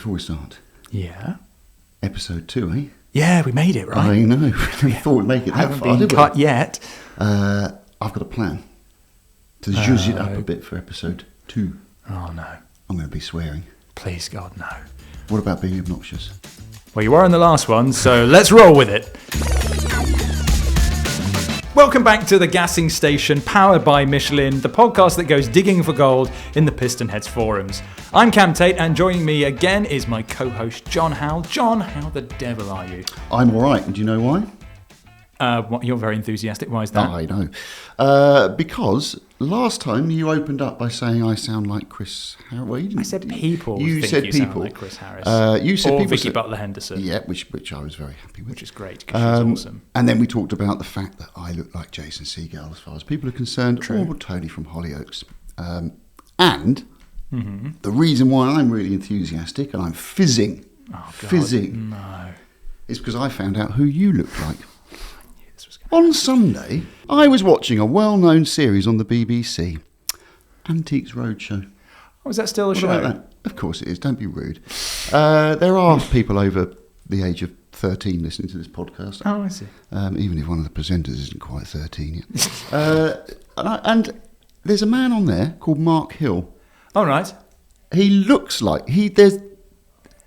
before we start, Yeah. episode 2, eh? Yeah, we made it, right? I know. We thought we'd make it that Haven't far, been did cut we? yet. I've got a plan to zhuzh it up a bit for episode 2. Oh, no. I'm going to be swearing. Please, God, no. What about being obnoxious? Well, you were in the last one, so let's roll with it. Welcome back to the Gassing Station, powered by Michelin, the podcast that goes digging for gold in the PistonHeads forums. I'm Cam Tate, and joining me again is my co-host, John Howell. John, how the devil are you? I'm all right. And do you know why? You're very enthusiastic. Why is that? I know. Because last time you opened up by saying I sound like Chris Harris. Well, I said people you think said you people. sound like Chris Harris. You said or people Vicky Butler-Henderson. Yeah, which I was very happy with. Which is great, because she's awesome. And then we talked about the fact that I look like Jason Segel as far as people are concerned, True. or Tony from Hollyoaks. And the reason why I'm really enthusiastic and I'm fizzing, No. is because I found out who you look like. On Sunday, I was watching a well-known series on the BBC, Antiques Roadshow. Oh, is that still a What show? about that? Of course it is, don't be rude. There are people over the age of 13 listening to this podcast. Oh, I see. Even if one of the presenters isn't quite 13 yet. And there's a man on there called Mark Hill. All right. He looks like he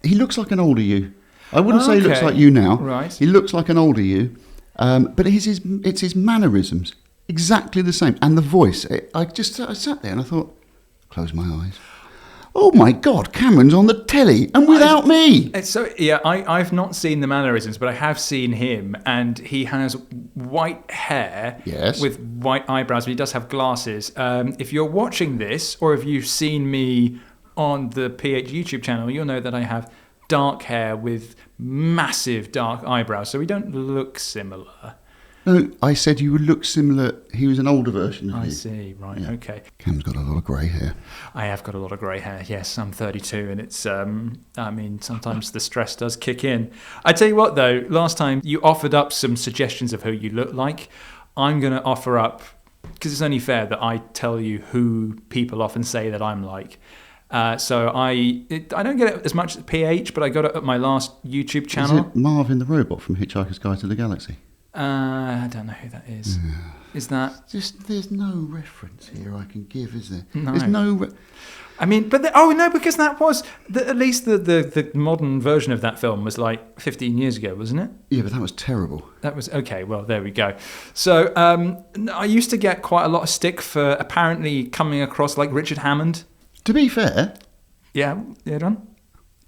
looks like an older you. I wouldn't say he looks Okay. like you now. Right. He looks like an older you. But it's his mannerisms, exactly the same, and the voice. I sat there and I thought, close my eyes. Oh my God, Cameron's on the telly and without me. It's so yeah. I've not seen the mannerisms, but I have seen him, and he has white hair. Yes. With white eyebrows, but he does have glasses. If you're watching this, or if you've seen me on the PH YouTube channel, you'll know that I have dark hair with massive dark eyebrows, so we don't look similar. No, I said you would look similar. He was an older version of you. I see, right, Yeah. okay. Cam's got a lot of grey hair. I have got a lot of grey hair, yes, I'm 32, and it's, sometimes the stress does kick in. I tell you what, though, last time you offered up some suggestions of who you look like. I'm going to offer up, because it's only fair that I tell you who people often say that I'm like. So I don't get it as much at PH, but I got it at my last YouTube channel. Is it Marvin the Robot from Hitchhiker's Guide to the Galaxy? I don't know who that is. Is that... There's no reference here I can give, is there? No. There's no... Because that was... at least the modern version of that film was like 15 years ago, wasn't it? Yeah, but that was terrible. That was... Okay, well, there we go. So I used to get quite a lot of stick for apparently coming across like Richard Hammond. To be fair... Yeah, John?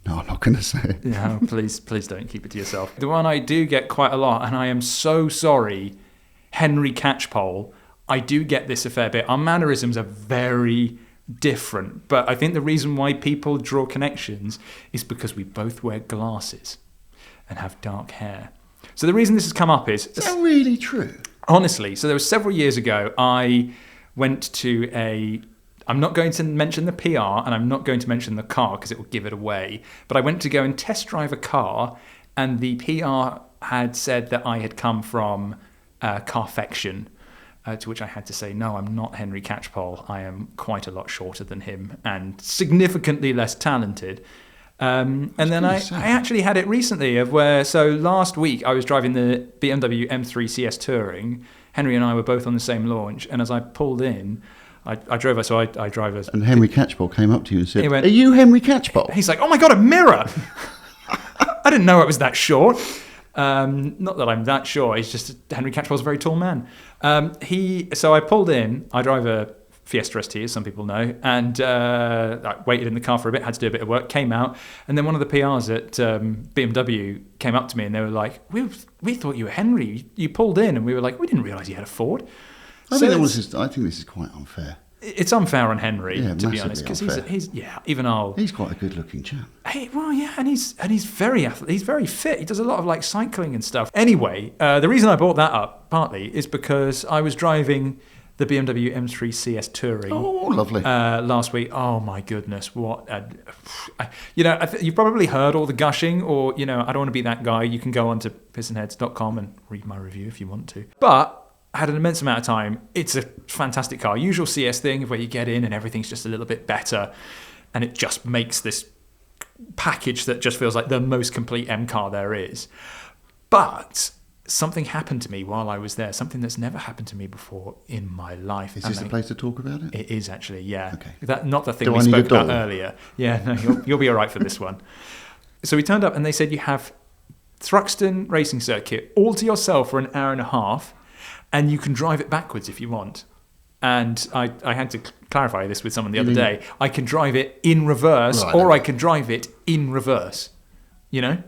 No, I'm not going to say it. Yeah, please don't keep it to yourself. The one I do get quite a lot, and I am so sorry, Henry Catchpole, I do get this a fair bit. Our mannerisms are very different, but I think the reason why people draw connections is because we both wear glasses and have dark hair. So the reason this has come up is... Is that really true? Honestly, so there was several years ago, I went to a... I'm not going to mention the PR, and I'm not going to mention the car because it will give it away. But I went to go and test drive a car, and the PR had said that I had come from Carfection, to which I had to say, no, I'm not Henry Catchpole. I am quite a lot shorter than him and significantly less talented. And then I actually had it recently so last week I was driving the BMW M3 CS Touring. Henry and I were both on the same launch, and as I pulled in, I drive a... And Henry Catchpole came up to you and said, He went, are you Henry Catchpole? He's like, oh my God, a mirror! I didn't know it was that short. Not that I'm that short, he's just... Henry Catchpole's a very tall man. So I pulled in, I drive a Fiesta ST, as some people know, and I waited in the car for a bit, had to do a bit of work, came out, and then one of the PRs at BMW came up to me and they were like, we thought you were Henry, you pulled in, and we were like, we didn't realise you had a Ford. I think this is quite unfair. It's unfair on Henry, to be massively honest, because unfair. he's quite a good-looking chap. And he's very he's very fit. He does a lot of like cycling and stuff. Anyway, the reason I brought that up partly is because I was driving the BMW M3 CS Touring. Oh, lovely. Last week. Oh my goodness, what you've probably heard all the gushing, or I don't want to be that guy. You can go on to PistonHeads.com and read my review if you want to. But I had an immense amount of time. It's a fantastic car. Usual CS thing where you get in and everything's just a little bit better, and it just makes this package that just feels like the most complete M car there is. But something happened to me while I was there, something that's never happened to me before in my life. Is this the place to talk about it? It is actually, yeah. Okay. Not the thing Do we I need spoke a doll? about earlier. Yeah, no, you'll be all right for this one. So we turned up and they said you have Thruxton racing circuit all to yourself for an hour and a half, and you can drive it backwards if you want. And I had to clarify this with someone the other day. I can drive it in reverse, or I can drive it in reverse. You know?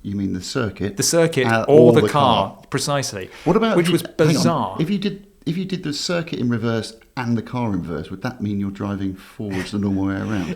You mean the circuit? The circuit or the car, precisely. What about which was bizarre? If you did the circuit in reverse and the car in reverse, would that mean you're driving forwards the normal way around?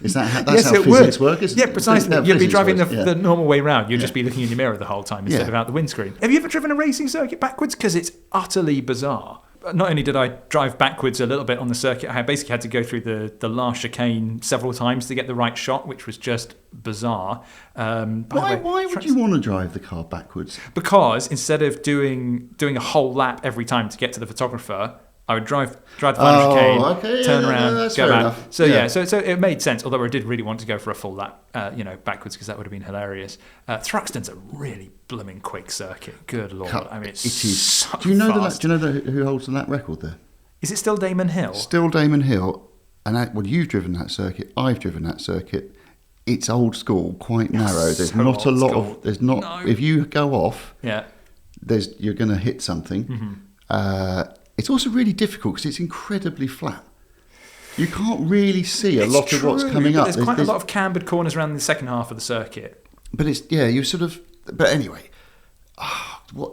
Is that how physics work? Yeah, precisely. You'd be driving the normal way round. You'd Yeah. just be looking in your mirror the whole time instead of out the windscreen. Have you ever driven a racing circuit backwards? Because it's utterly bizarre. Not only did I drive backwards a little bit on the circuit, I basically had to go through the last chicane several times to get the right shot, which was just bizarre. Why would you want to drive the car backwards? Because instead of doing a whole lap every time to get to the photographer, I would drive the final chicane, turn around, go back. Enough. So it made sense. Although I did really want to go for a full lap, backwards, because that would have been hilarious. Thruxton's a really blooming quick circuit. Good lord! I mean, it is. So do you know fast. who holds the lap record there? Is it still Damon Hill? Still Damon Hill. And you've driven that circuit. I've driven that circuit. It's old school, quite narrow. There's so not a lot old of. There's not. No. If you go off, Yeah. you're going to hit something. Mm-hmm. It's also really difficult because it's incredibly flat. You can't really see a lot of what's coming up. There's quite a lot of cambered corners around the second half of the circuit. But you sort of. But anyway,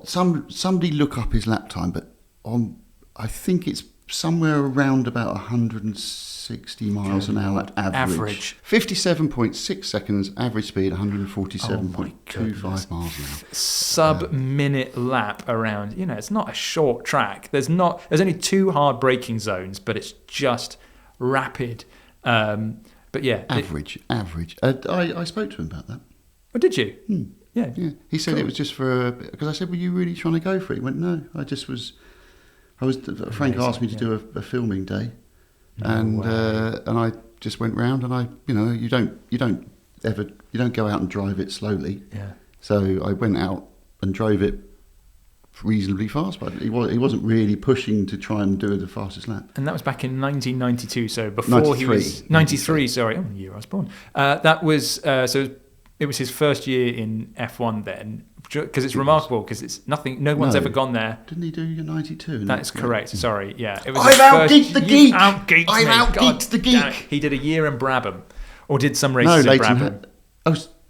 somebody look up his lap time. But I think it's somewhere around about 160 miles an hour average. 57.6 seconds average speed, 147.25 miles an hour. Sub-minute lap around. It's not a short track. There's only 2 hard braking zones, but it's just rapid. But yeah, average. I spoke to him about that. Oh, did you? Yeah. He said it was just because I said, "Were you really trying to go for it?" He went, "No, I just was." Frank asked me to do a filming day, and I just went round, and you don't go out and drive it slowly. Yeah. So I went out and drove it reasonably fast, but he wasn't really pushing to try and do the fastest lap. And that was back in 1992, so before 93. he was 93. Sorry, the year I was born. That was so. It was his first year in F1 then, because it's remarkable, because it's nothing. No one's ever gone there. Didn't he do your 92? That is correct. Sorry, yeah. It was I've outgeeked the geek. I've outgeeked the geek. He did a year in Brabham, or did some races in Brabham.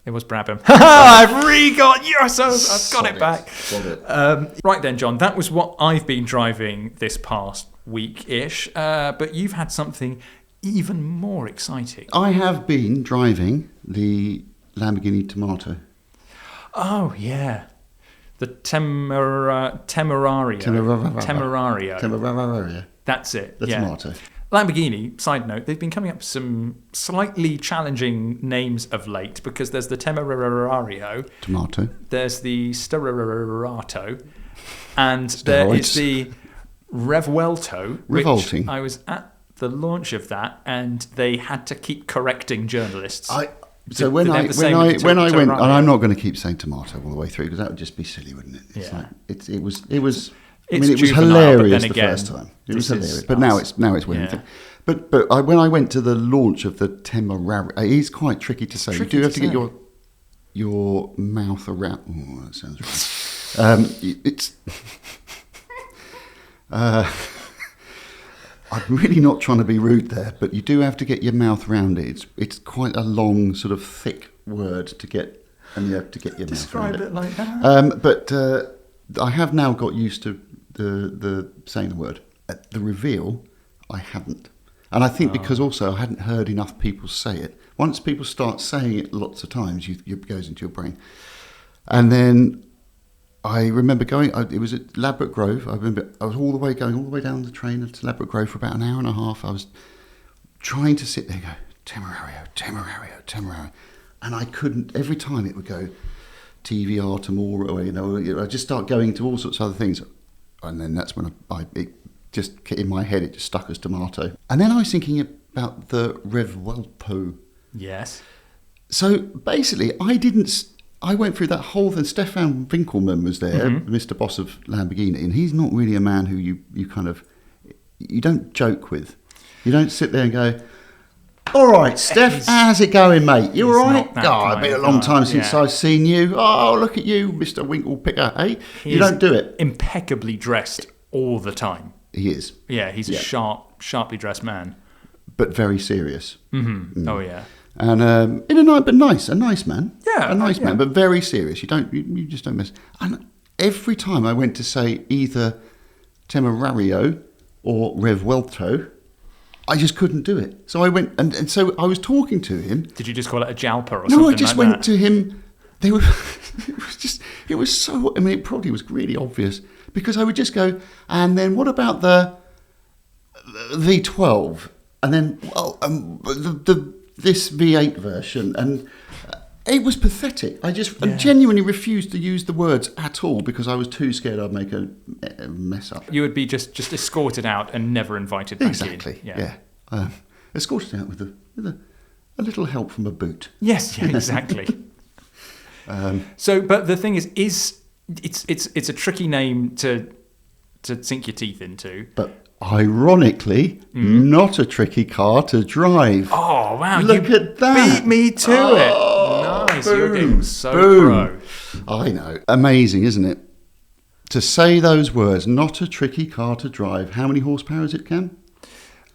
It was Brabham. I've re-got yes, I've got it back. Right then, John, that was what I've been driving this past week-ish, but you've had something even more exciting. I have been driving the Lamborghini Temerario. Oh, yeah. The Temerario. That's it. The Temerario. Lamborghini, side note, they've been coming up with some slightly challenging names of late, because there's the Temerario. Tomato. There's the Sterrato. And there is the Revuelto. Revolting. I was at the launch of that, and they had to keep correcting journalists. When I went, and I'm not going to keep saying tomato all the way through, because that would just be silly, wouldn't it? It was hilarious the first time. It was hilarious, but now it's winning. But when I went to the launch of the Temerario, it is quite tricky to say. You do have to get your mouth around. Oh, that sounds right. It's. I'm really not trying to be rude there, but you do have to get your mouth around it. It's quite a long, sort of thick word to get, and you have to get your mouth around it. Describe it like that. But I have now got used to the saying the word. At the reveal, I hadn't. And I think because also I hadn't heard enough people say it. Once people start saying it lots of times, it goes into your brain. And then I remember it was at Ladbroke Grove. I remember I was going all the way down the train to Ladbroke Grove for about an hour and a half. I was trying to sit there and go, Temerario. And I couldn't, every time it would go, TVR, Temora, I just start going to all sorts of other things. And then that's when it just, in my head, it just stuck as tomato. And then I was thinking about the Revuelto. Yes. So basically, I went through that whole thing. Stefan Winkelmann was there, Mr. Boss of Lamborghini, and he's not really a man who you don't joke with. You don't sit there and go, all right, Steph, how's it going, mate? You all right? Oh, it's been a long time since I've seen you. Oh, look at you, Mr. Winklepicker, eh? You don't do it. Impeccably dressed all the time. He is. Yeah, he's a sharply dressed man. But very serious. Mm-hmm. Oh, yeah. And a nice man. Yeah. A nice man, but very serious. You just don't mess. And every time I went to say either Temerario or Revuelto, I just couldn't do it. So I went, and so I was talking to him. Did you just call it a jalpa or something? No, I just like went that? to him. It was so, I mean, it probably was really obvious because I would just go, and then what about the V12? And then, this V8 version, and it was pathetic. I genuinely refused to use the words at all because I was too scared I'd make a mess up. You would be just escorted out and never invited back in. Exactly. Yeah. Escorted out with a little help from a boot. Yes. Yeah. Exactly. But the thing is it's a tricky name to sink your teeth into. But ironically, not a tricky car to drive. Oh, wow. Look at that. Beat me to it. Nice. Boom, You're getting so boom. pro. I know. Amazing, isn't it? To say those words, not a tricky car to drive. How many horsepower is it, Cam?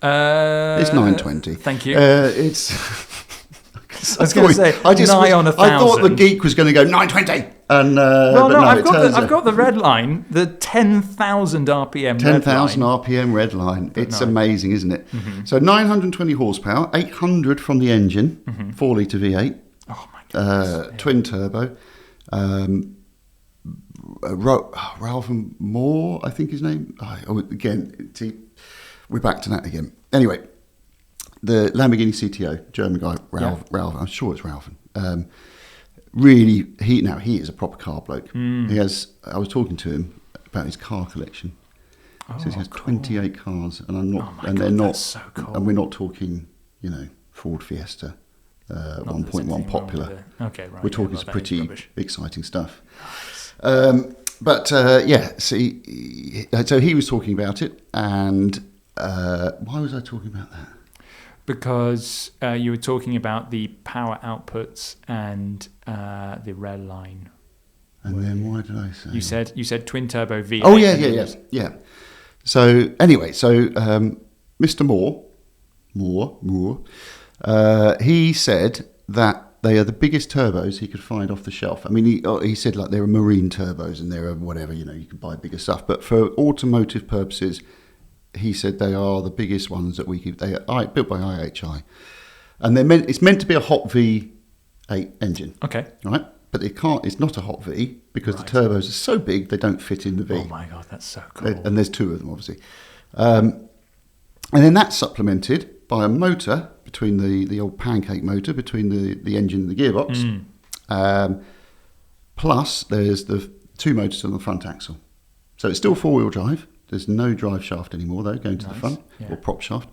It's 920. Thank you. It's... I was going to say, nigh on 1,000. I thought the geek was going to go 920. And, I've got the red line, the 10,000 RPM 10,000 RPM red line. It's amazing, isn't it? Mm-hmm. So 920 horsepower, 800 from the engine, 4-litre V8. Oh, my goodness. Twin turbo. Ralph Moore, I think his name. We're back to that again. Anyway, the Lamborghini CTO, German guy, Ralph. I'm sure it's Ralph. Really, he is a proper car bloke. I was talking to him about his car collection. He says he has 28 cars, and they're not. So cool. And we're not talking, Ford Fiesta, 1.1 popular. Okay, right. We're talking some pretty exciting stuff. Nice. So he was talking about it, and why was I talking about that? Because you were talking about the power outputs and the red line. And then why did I say? You said twin turbo V8. Oh yeah. So anyway, Mr. Moore, he said that they are the biggest turbos he could find off the shelf. I mean, he said like there are marine turbos and there are whatever, you can buy bigger stuff. But for automotive purposes, he said they are the biggest ones that we keep. They are built by IHI, and it's meant to be a hot V8 engine. Okay, right, but it's not a hot V because the turbos are so big they don't fit in the V. Oh my god, that's so cool! And there's two of them, obviously, and then that's supplemented by a motor between the old pancake motor between the engine and the gearbox. Plus, there's the two motors on the front axle, so it's still four-wheel drive. There's no drive shaft anymore, though, going to the front, or prop shaft,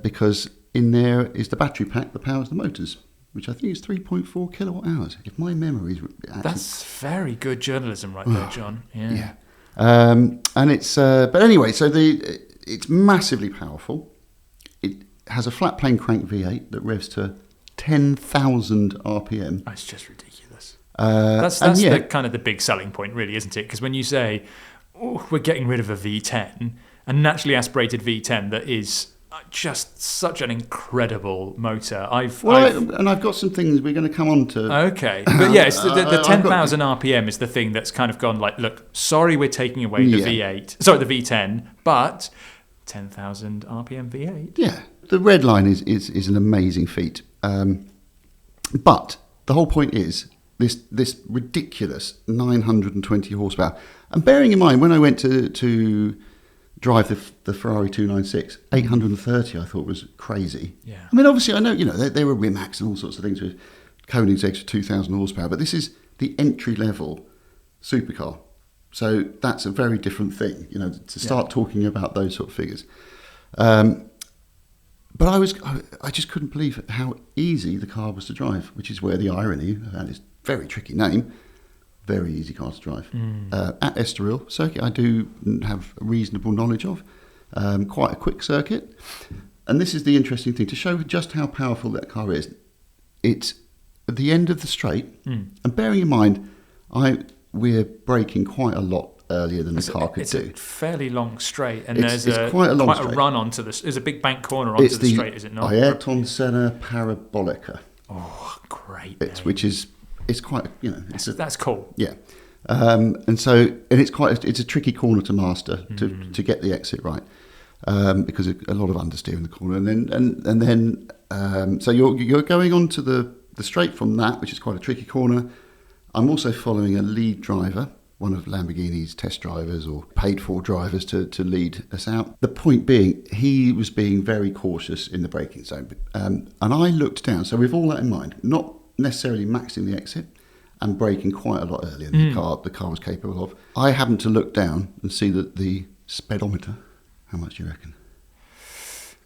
because in there is the battery pack that powers the motors, which I think is 3.4 kilowatt hours. If my memory is that's very good journalism, right there, John. Yeah. And it's but anyway, so it's massively powerful. It has a flat plane crank V8 that revs to 10,000 RPM. That's just ridiculous. That's the kind of the big selling point, really, isn't it? Because when you say, we're getting rid of a V10, a naturally aspirated V10 that is just such an incredible motor. I've got some things we're going to come on to. Okay, but yes, the 10,000 RPM is the thing that's kind of gone like, look, sorry, we're taking away the V8, sorry, the V10, but 10,000 RPM V8. Yeah, the red line is an amazing feat. But the whole point is this ridiculous 920 horsepower. And bearing in mind, when I went to drive the Ferrari 296, 830 I thought was crazy. Yeah. I mean, obviously, I know, there were Rimacs and all sorts of things with Koenigseggs for 2,000 horsepower, but this is the entry-level supercar. So that's a very different thing, to start talking about those sort of figures. But I just couldn't believe how easy the car was to drive, which is where the irony and its very tricky name, very easy car to drive. At Estoril circuit, I do have a reasonable knowledge of, quite a quick circuit. And this is the interesting thing, to show just how powerful that car is. It's at the end of the straight, and bearing in mind, we're braking quite a lot earlier than the car could do. It's a fairly long straight, and It's there's quite a run onto this. There's a big bank corner onto the straight, is it not? Ayrton Senna Parabolica. Oh, great! Which is quite, that's cool. Yeah, and it's a tricky corner to master to get the exit right, because a lot of understeer in the corner, and then so you're going onto the straight from that, which is quite a tricky corner. I'm also following a lead driver, one of Lamborghini's test drivers or paid for drivers to lead us out. The point being, he was being very cautious in the braking zone. And I looked down, so with all that in mind, not necessarily maxing the exit and braking quite a lot earlier than the car was capable of. I happened to look down and see that the speedometer, how much do you reckon?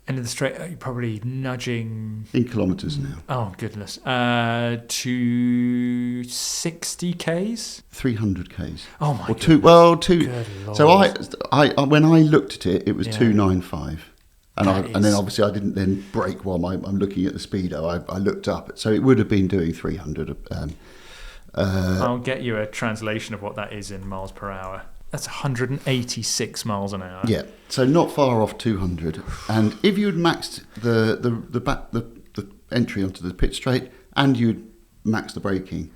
End of the straight, you're probably nudging... In kilometres now. Oh, goodness. To 60 Ks? 300 Ks. Oh, my God. Good Lord. So I when I looked at it, it was 295. And then obviously I didn't then brake while I'm looking at the speedo. I looked up. So it would have been doing 300. I'll get you a translation of what that is in miles per hour. That's 186 miles an hour. Yeah, so not far off 200. And if you had maxed the entry onto the pit straight and you'd maxed the braking,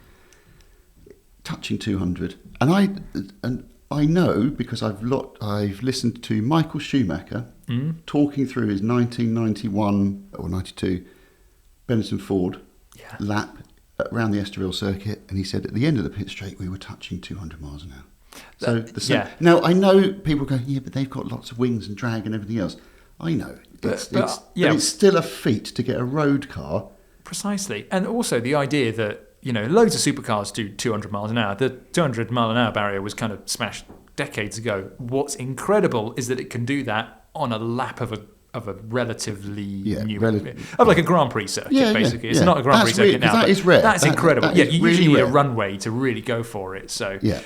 touching 200. And I know, because I've listened to Michael Schumacher talking through his 1991 or 92 Benetton Ford lap around the Estoril circuit, and he said at the end of the pit straight we were touching 200 miles an hour. So now I know people go, but they've got lots of wings and drag and everything else. I know, but it's still a feat to get a road car. Precisely, and also the idea that loads of supercars do 200 miles an hour. The 200 mile an hour barrier was kind of smashed decades ago. What's incredible is that it can do that on a lap of a relatively new, like a Grand Prix circuit, basically. It's not a Grand Prix circuit now. That is rare. That's incredible. You really usually need rare. a runway to really go for it. So yeah.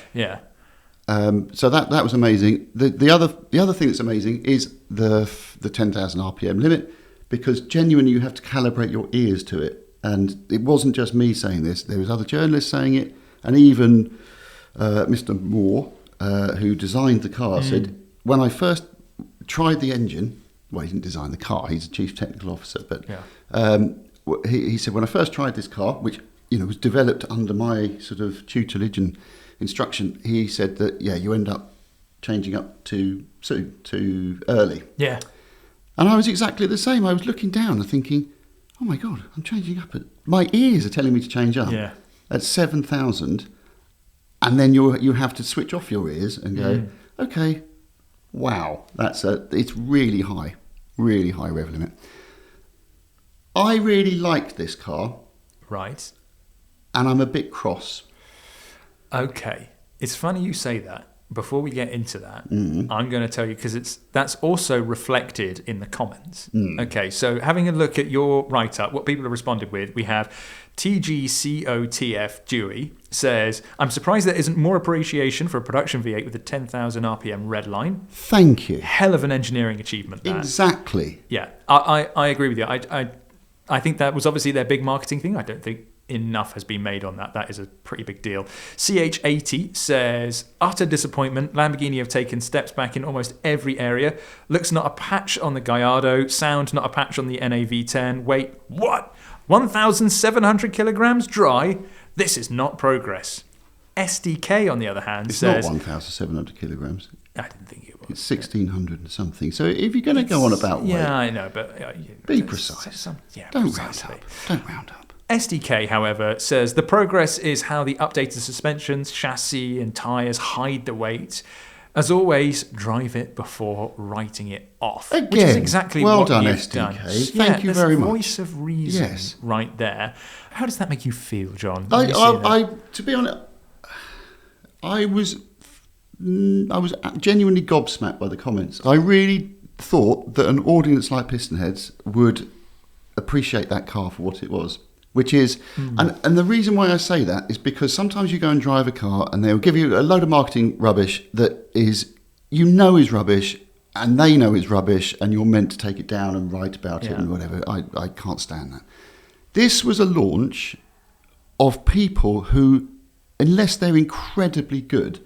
So that was amazing. The other thing that's amazing is the 10,000 RPM limit, because genuinely you have to calibrate your ears to it. And it wasn't just me saying this. There was other journalists saying it, and even Mr. Moore, who designed the car, said, when I first tried the engine, well, he didn't design the car, he's a chief technical officer, but he said, when I first tried this car, which was developed under my sort of tutelage and instruction, he said that you end up changing up too soon, too early. Yeah. And I was exactly the same. I was looking down and thinking, oh my God, I'm changing up. My ears are telling me to change up at 7,000, and then you have to switch off your ears and go, okay, wow, it's really high rev limit. I really like this car. Right. And I'm a bit cross. Okay. It's funny you say that. Before we get into that, I'm going to tell you, because that's also reflected in the comments. Okay, so having a look at your write-up, what people have responded with, we have TGCOTF Dewey says, I'm surprised there isn't more appreciation for a production V8 with a 10,000 RPM red line. Thank you. Hell of an engineering achievement, that. Exactly. Yeah, I agree with you. I think that was obviously their big marketing thing. I don't think enough has been made on that. That is a pretty big deal. CH80 says, utter disappointment. Lamborghini have taken steps back in almost every area. Looks not a patch on the Gallardo. Sound not a patch on the NAV10. Weight, what? 1,700 kilograms dry? This is not progress. SDK, on the other hand, says... It's not 1,700 kilograms. I didn't think it was. It's 1,600 and something. So if you're going to go on about weight... Yeah, I know, but... be precise. Don't round up. SDK, however, says the progress is how the updated suspensions, chassis and tyres hide the weight. As always, drive it before writing it off. Again, which is exactly well what done, you've SDK. done. Thank you very much. Voice of reason right there. How does that make you feel, John? To be honest, I was genuinely gobsmacked by the comments. I really thought that an audience like PistonHeads would appreciate that car for what it was. Which is, and the reason why I say that is because sometimes you go and drive a car and they'll give you a load of marketing rubbish that is, is rubbish, and they know is rubbish, and you're meant to take it down and write about it and whatever. I can't stand that. This was a launch of people who, unless they're incredibly good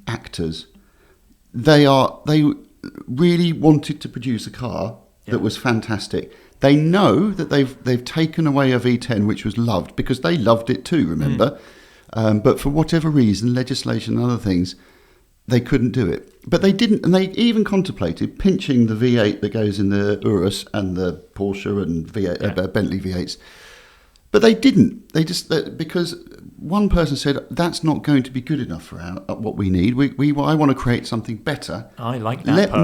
actors, they really wanted to produce a car that was fantastic. They know that they've taken away a V10, which was loved, because they loved it too, remember? But for whatever reason, legislation and other things, they couldn't do it. But they didn't, and they even contemplated pinching the V8 that goes in the Urus and the Porsche and Bentley V8s. But they didn't. Because one person said, that's not going to be good enough for what we need. I want to create something better. I like that person.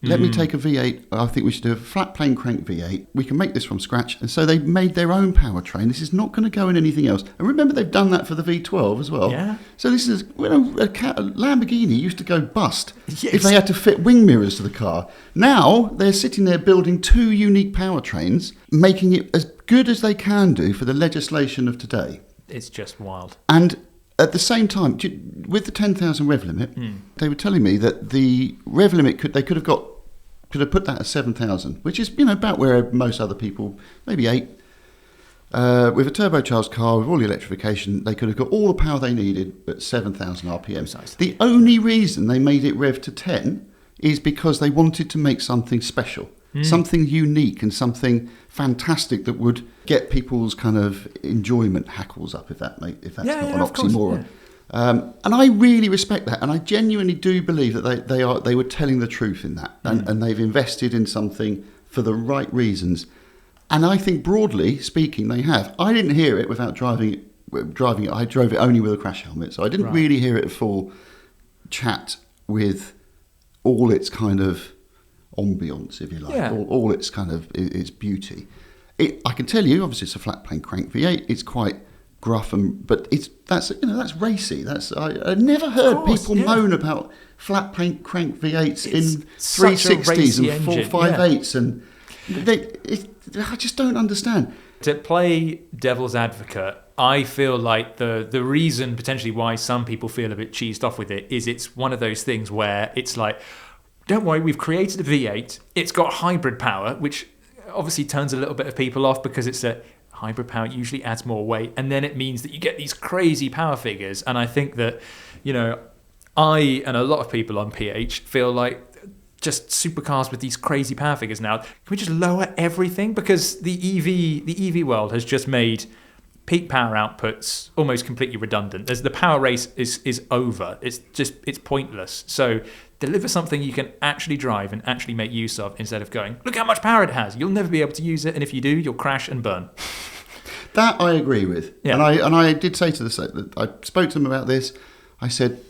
Let me take a V8. I think we should do a flat plane crank V8. We can make this from scratch. And so they made their own powertrain. This is not going to go in anything else. And remember, they've done that for the V12 as well. Yeah. So this is when a Lamborghini used to go bust if they had to fit wing mirrors to the car. Now they're sitting there building two unique powertrains, making it as good as they can do for the legislation of today. It's just wild. And at the same time, with the 10,000 rev limit, they were telling me that the rev limit could have put that at 7,000, which is about where most other people, maybe 8. With a turbocharged car, with all the electrification, they could have got all the power they needed at 7,000 RPM. Precisely. The only reason they made it rev to 10 is because they wanted to make something special, something unique and something fantastic that would get people's kind of enjoyment hackles up, if that's not an oxymoron. And I really respect that, and I genuinely do believe that they were telling the truth in that, and they've invested in something for the right reasons. And I think, broadly speaking, they have. I didn't hear it without driving it. I drove it only with a crash helmet, so I didn't really hear it full chat with all its kind of ambience, if you like, all its kind of its beauty. I can tell you, obviously, it's a flat plane crank V8. It's quite gruff, but that's racy. I never heard people moan about flat plane crank V8s in 360s and 458s, and I just don't understand. To play devil's advocate, I feel like the reason potentially why some people feel a bit cheesed off with it is it's one of those things where it's like, don't worry, we've created a V8. It's got hybrid power, which obviously turns a little bit of people off because it's a hybrid power usually adds more weight, and then it means that you get these crazy power figures. And I think that, I and a lot of people on PH feel like just supercars with these crazy power figures now. Can we just lower everything? Because the EV world has just made peak power outputs almost completely redundant. The power race is over. It's pointless. So deliver something you can actually drive and actually make use of, instead of going, look how much power it has. You'll never be able to use it, and if you do, you'll crash and burn. That I agree with. Yeah. And I did say to I spoke to them about this. I said,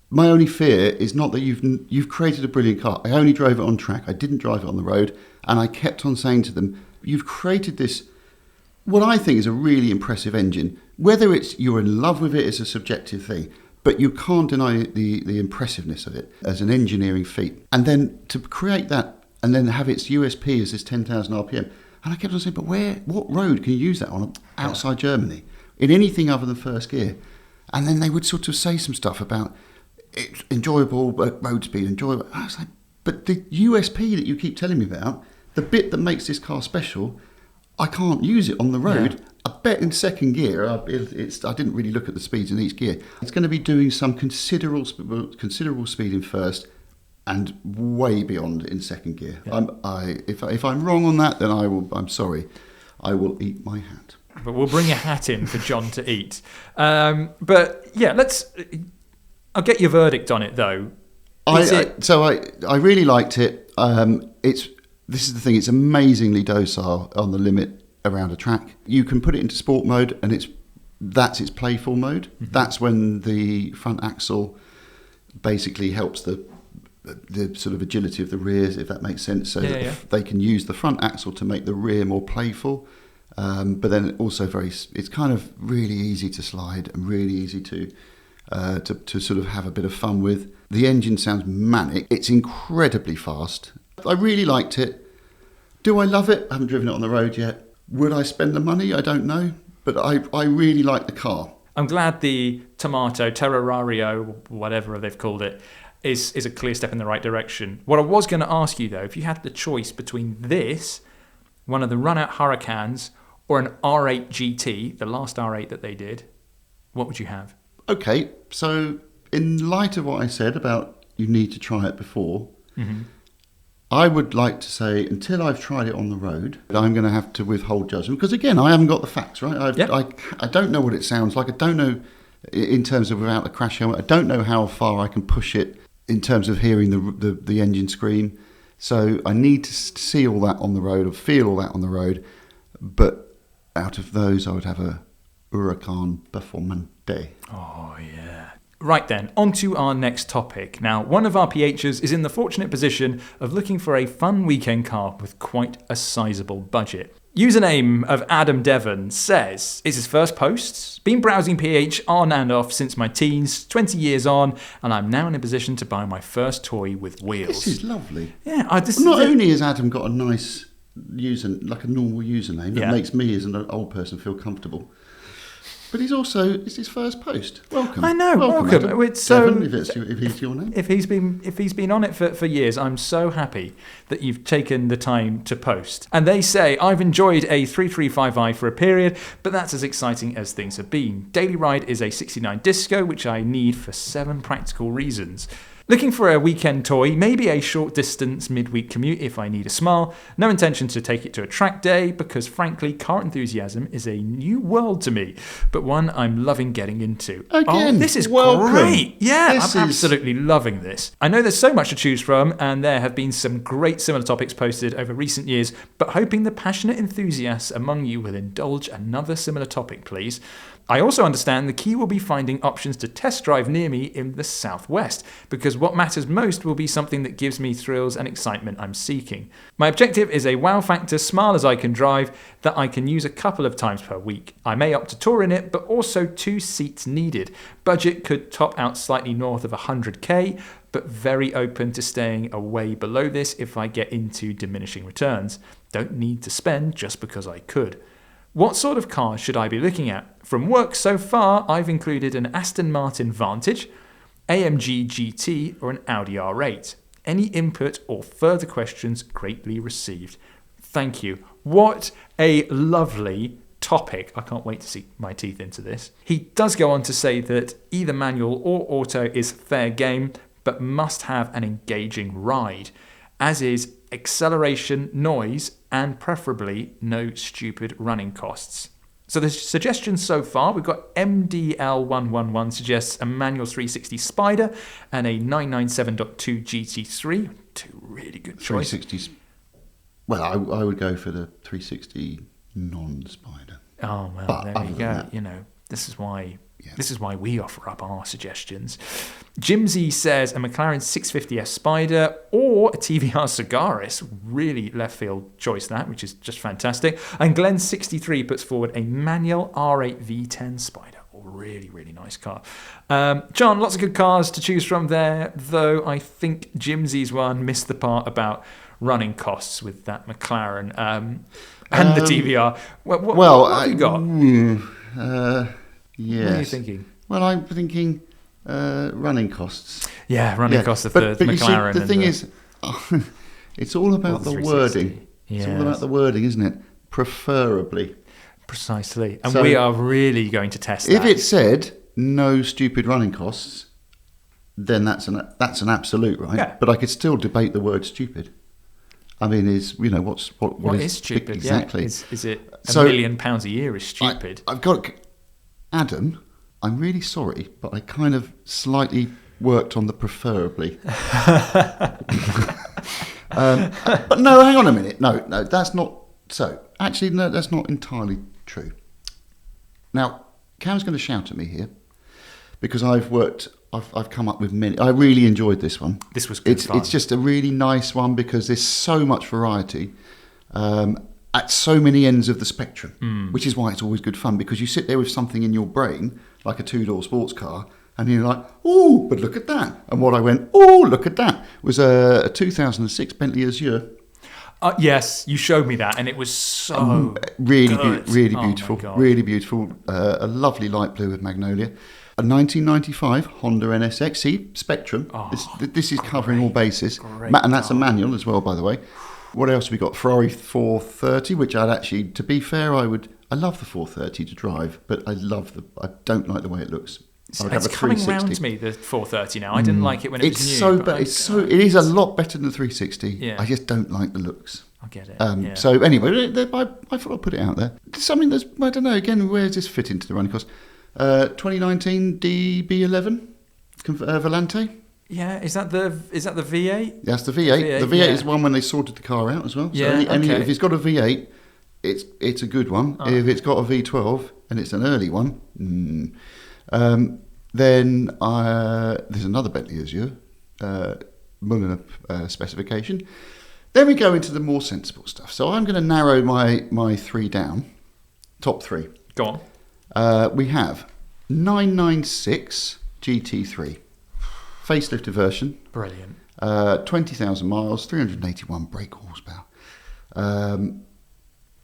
my only fear is not that you've created a brilliant car. I only drove it on track. I didn't drive it on the road. And I kept on saying to them, you've created this, what I think is a really impressive engine. Whether you're in love with it is a subjective thing, but you can't deny the impressiveness of it as an engineering feat. And then to create that and then have its USP as this 10,000 RPM. And I kept on saying, but what road can you use that on outside Germany? In anything other than first gear? And then they would sort of say some stuff about it's enjoyable, road speed, enjoyable. I was like, but the USP that you keep telling me about, the bit that makes this car special, I can't use it on the road. Yeah. I bet in second gear, I didn't really look at the speeds in each gear. It's going to be doing some considerable speed in first and way beyond in second gear. Yeah. If I'm wrong on that, then I'm sorry. I will eat my hat. But we'll bring a hat in for John to eat. But yeah, I'll get your verdict on it though. I really liked it. This is the thing, it's amazingly docile on the limit around a track. You can put it into sport mode and that's its playful mode. Mm-hmm. That's when the front axle basically helps the sort of agility of the rear, if that makes sense. So they can use the front axle to make the rear more playful. But then also it's kind of really easy to slide and really easy to sort of have a bit of fun with. The engine sounds manic. It's incredibly fast. I really liked it. Do I love it? I haven't driven it on the road yet. Would I spend the money? I don't know. But I really like the car. I'm glad the Temerario, whatever they've called it, is a clear step in the right direction. What I was going to ask you, though, if you had the choice between this, one of the run-out Huracans, or an R8 GT, the last R8 that they did, what would you have? Okay, so in light of what I said about you need to try it before, I would like to say, until I've tried it on the road, I'm going to have to withhold judgment. Because again, I haven't got the facts, right? I don't know what it sounds like. I don't know, in terms of without a crash helmet, I don't know how far I can push it in terms of hearing the engine scream. So I need to see all that on the road, or feel all that on the road. But out of those, I would have a Huracan Performante. Oh, yeah. Right then, on to our next topic. Now, one of our PHs is in the fortunate position of looking for a fun weekend car with quite a sizable budget. Username of Adam Devon says, it's his first post, been browsing PH on and off since my teens, 20 years on, and I'm now in a position to buy my first toy with wheels. This is lovely. Yeah, not only has Adam got a nice like a normal username that makes me as an old person feel comfortable, but it's his first post. Welcome. I know. Welcome. Adam. It's so, Devon, if he's your name. If he's been on it for years, I'm so happy that you've taken the time to post. And they say, I've enjoyed a 335i for a period, but that's as exciting as things have been. Daily ride is a 69 Disco, which I need for 7 practical reasons. Looking for a weekend toy, maybe a short distance midweek commute if I need a smile. No intention to take it to a track day because frankly car enthusiasm is a new world to me, but one I'm loving getting into. Again, this is welcome. Great. Yeah, I'm absolutely loving this. I know there's so much to choose from and there have been some great similar topics posted over recent years, but hoping the passionate enthusiasts among you will indulge another similar topic, please. I also understand the key will be finding options to test drive near me in the southwest, because what matters most will be something that gives me thrills and excitement I'm seeking. My objective is a wow factor small as I can drive that I can use a couple of times per week. I may opt to tour in it, but also 2 seats needed. Budget could top out slightly north of 100k, but very open to staying away below this if I get into diminishing returns. Don't need to spend just because I could. What sort of cars should I be looking at? From work so far, I've included an Aston Martin Vantage, AMG GT, or an Audi R8. Any input or further questions greatly received. Thank you. What a lovely topic. I can't wait to see my teeth into this. He does go on to say that either manual or auto is fair game, but must have an engaging ride, as is acceleration, noise, and preferably no stupid running costs. So the suggestions so far, we've got MDL111 suggests a manual 360 Spider and a 997.2 GT3. 2 really good choices. 360s. Well, I would go for the 360 non-Spider. Oh, well, but there you go. That, this is why... Yeah. This is why we offer up our suggestions. Jimsy says a McLaren 650S Spider or a TVR Cigaris. Really left field choice that, which is just fantastic. And Glenn63 puts forward a manual R8 V10 Spider. Really, really nice car. John, lots of good cars to choose from there, though I think Jimsy's one missed the part about running costs with that McLaren and the TVR. What have you got? Yes. What are you thinking? Well, I'm thinking running costs. Yeah, running costs of the McLaren. You see, the thing is, it's all about the wording. It's all about the wording, isn't it? Preferably. Precisely. And so, we are really going to test that. If it said no stupid running costs, then that's an absolute, right? Yeah. But I could still debate the word stupid. I mean, what is stupid? Exactly. Yeah. Is it £1 million a year is stupid? I've got... Adam, I'm really sorry, but I kind of slightly worked on the preferably. But no, hang on a minute. No, that's not so. Actually, no, that's not entirely true. Now, Cam's going to shout at me here because I've come up with many. I really enjoyed this one. This was good fun. It's just a really nice one because there's so much variety. At so many ends of the spectrum, which is why it's always good fun, because you sit there with something in your brain, like a 2-door sports car, And you're like, oh, but look at that. And what I went, oh, look at that, was a 2006 Bentley Azure. Yes, you showed me that, and it was so really, good. really Oh beautiful, my God. really beautiful. A lovely light blue with magnolia. A 1995 Honda NSX. See, Spectrum. This is covering all bases. Great And that's a car. manual as well, by the way. What else have we got? Ferrari 430, which I'd actually, to be fair, I love the 430 to drive, but I don't like the way it looks. I would have It's a coming 360. round to me, the 430 now. I didn't like it when it was It's new. so but bad. It is a lot better than the 360. Yeah. I just don't like the looks. I get it. So anyway, I thought I'd put it out there. Something that's, I don't know, again, where does this fit into the running cost? 2019 DB11 Volante. Yeah, is that the V8? That's the V8. The V8 yeah. is one when they sorted the car out as well. So Yeah, okay. if it's got a V8, it's a good one. If it's got a V12 and it's an early one, then there's another Bentley Azure, Mulliner specification. Then we go into the more sensible stuff. So I'm going to narrow my three down, top three. Go on. We have 996 GT3, facelifted version, Brilliant. 20,000 miles, 381 brake horsepower.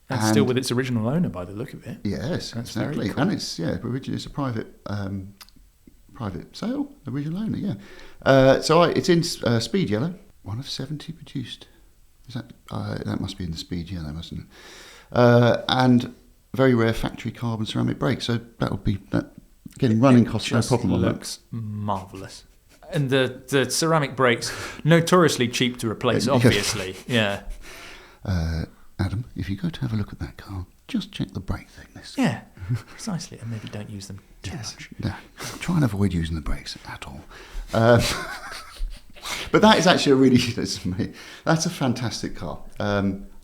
And still with its original owner by the look of it. Yes, That's exactly. very cool. And originally it's a private sale, original owner, yeah. It's in speed yellow, one of 70 produced. Is that must be in the speed yellow, mustn't it? And very rare factory carbon ceramic brakes. So that would be that. Getting running costs no problem on that. Looks marvellous. And the ceramic brakes, notoriously cheap to replace, obviously. Yeah. Adam, if you go to have a look at that car, just check the brake thickness. Yeah, precisely. And maybe don't use them too much. No, try and avoid using the brakes at all. But that is actually that's a fantastic car.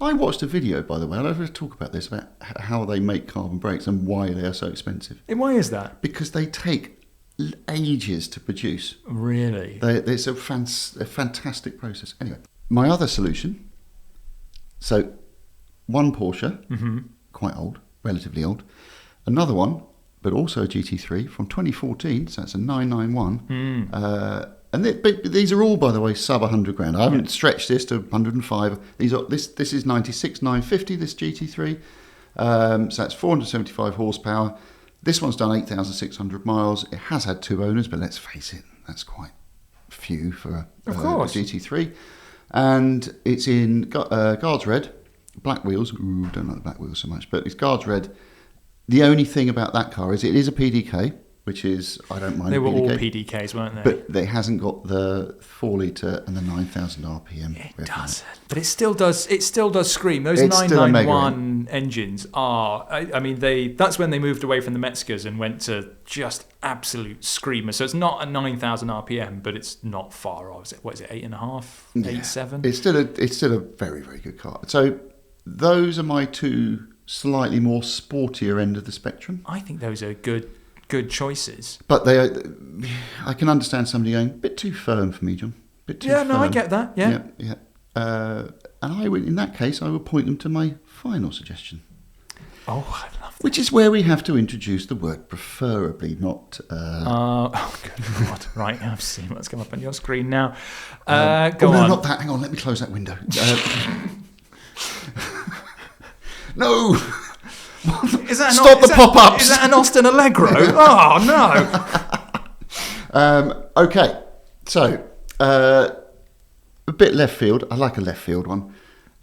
I watched a video, by the way, I'd like to talk about this, about how they make carbon brakes and why they are so expensive. And why is that? Because they take ages to produce. Really? It's a fantastic process. Anyway, my other solution, so one Porsche, quite old, relatively old. Another one, but also a GT3 from 2014, so that's a 991. But these are all, by the way, sub 100 grand. I haven't stretched this to 105. This is 96 950. This GT3, so that's 475 horsepower. This one's done 8,600 miles. It has had two owners, but let's face it, that's quite few for a GT3. And it's in Guards Red, black wheels. Ooh, don't like the black wheels so much, but it's Guards Red. The only thing about that car is it is a PDK, which is, I don't mind. They were PDK, all PDKs, weren't they? but it hasn't got the 4 litre and the 9,000 RPM. It doesn't. But it still does. It still does scream. Those It's still a mega 991 engines are. I mean, that's when they moved away from the Metzgers and went to just absolute screamers. So it's not a 9,000 RPM, but it's not far off. What is it? 8.5, 8.7? It's still a very, very good car. So those are my two slightly more sportier end of the spectrum. I think those are good choices. But I can understand somebody going a bit too firm for me, John. Bit too firm. I get that. Yeah. And in that case, I would point them to my final suggestion. Oh, I love that. Which is where we have to introduce the word preferably, not... Oh, good Lord. Right, I've seen what's come up on your screen now. Go no, on. not that. Hang on, let me close that window. No! Stop the pop-ups! Is that an Austin Allegro? Oh, no. Okay, so a bit left field. I like a left field one.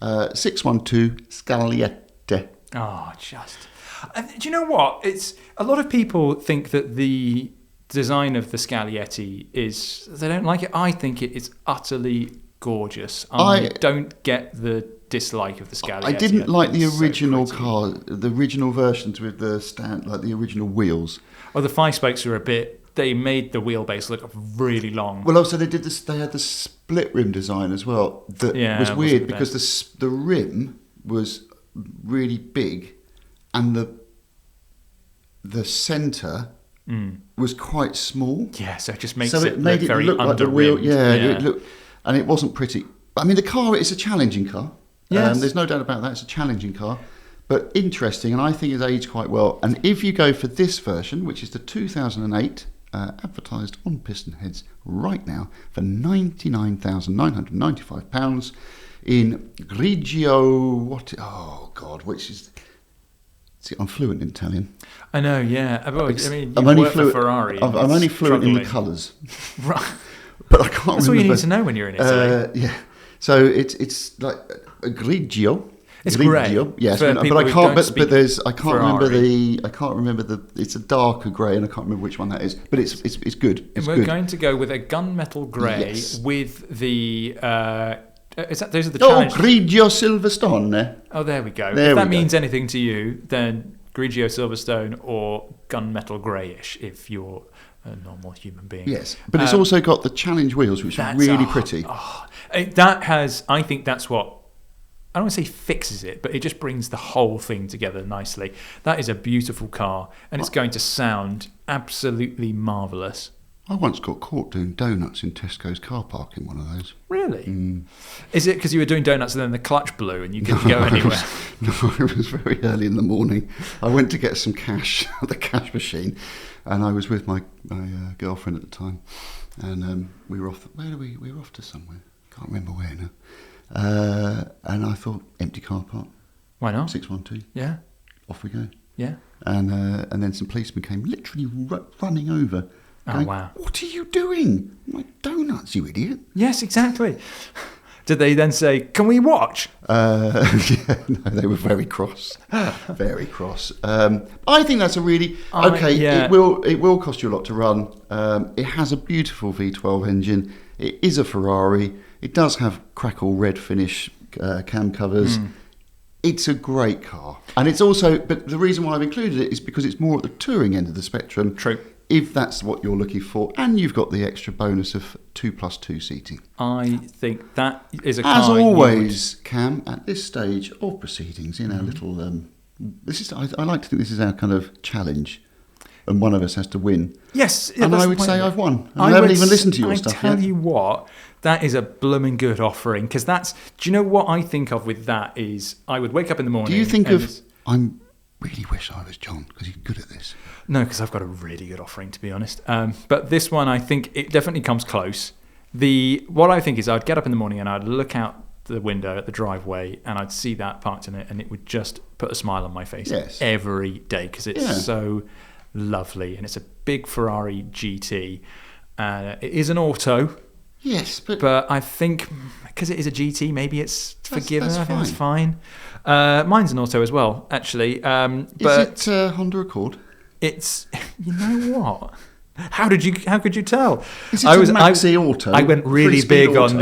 612 Scagliette. Oh, just. Do you know what? It's a lot of people think that the design of the Scaglietti they don't like it. I think it is utterly gorgeous. I don't get the dislike of the Scaglietti. I didn't like the original so car, the original versions with the the original wheels. Oh, the 5 spokes are a bit. They made the wheelbase look really long. Well, also they did this. They had the split rim design as well. That was weird because the rim was really big, and the centre was quite small. Yeah, so it just makes it made look very look like the under-rimmed. wheel. Yeah, it looked, and it wasn't pretty. I mean, the car is a challenging car. Yes. There's no doubt about that. It's a challenging car, but interesting, and I think it's aged quite well. And if you go for this version, which is the 2008 advertised on PistonHeads right now for £99,995 in Grigio. Which is? See, I'm fluent in Italian. I know, yeah. Well, I mean, I'm you only work for Ferrari. I'm only fluent in the colours, Right. but I can't. That's remember. all you need to know when you're in Italy. Yeah. So it's like a Grigio. It's grey. Yes, For but people I who can't. don't But there's I can't remember Ferrari. the. It's a darker grey, and I can't remember which one that is. But it's good. And It's we're good. going to go with a gunmetal grey Yes. with the. Those are the Oh, challenge. Grigio Silverstone. Oh, there we go. There If that we go. means anything to you, then Grigio Silverstone or gunmetal greyish if you're a normal human being. Yes, but it's also got the challenge wheels, which are really pretty. I think that's what, I don't want to say fixes it, but it just brings the whole thing together nicely. That is a beautiful car, and it's going to sound absolutely marvellous. I once got caught doing donuts in Tesco's car park in one of those. Really? Is it because you were doing donuts and then the clutch blew and you couldn't go anywhere? No, it was very early in the morning. I went to get some cash at the cash machine, and I was with my girlfriend at the time, and we were off. We were off to somewhere. Can't remember where now. And I thought, empty car park. Why not? 612. Yeah. Off we go. Yeah. And then some policemen came, literally running over. Oh, wow. What are you doing? I'm like, donuts, you idiot. Yes, exactly. Did they then say, can we watch? Yeah, no, they were very cross. Very cross. I think that's a really... It will cost you a lot to run. It has a beautiful V12 engine. It is a Ferrari. It does have crackle red finish cam covers. It's a great car. And it's also... But the reason why I've included it is because it's more at the touring end of the spectrum. True. If that's what you're looking for, and you've got the extra bonus of 2+2 seating. I think that is a car. As always, Cam, at this stage of proceedings, in our little, I like to think this is our kind of challenge, and one of us has to win. Yes, and I would say I've won. I haven't even listened to your stuff yet. I tell you what, that is a blooming good offering, because that's. Do you know what I think of with that is I would wake up in the morning. Do you think of? I really wish I was John because he's good at this. No, because I've got a really good offering, to be honest. But this one, I think it definitely comes close. What I think is I'd get up in the morning and I'd look out the window at the driveway and I'd see that parked in it, and it would just put a smile on my face every day because it's so lovely, and it's a big Ferrari GT. It is an auto. Yes, but I think because it is a GT, maybe it's forgiven. That's I think it's fine. Mine's an auto as well, actually. Is it Honda Accord? It's, you know what? How could you tell? Is it a Maxi Auto? I went really big auto?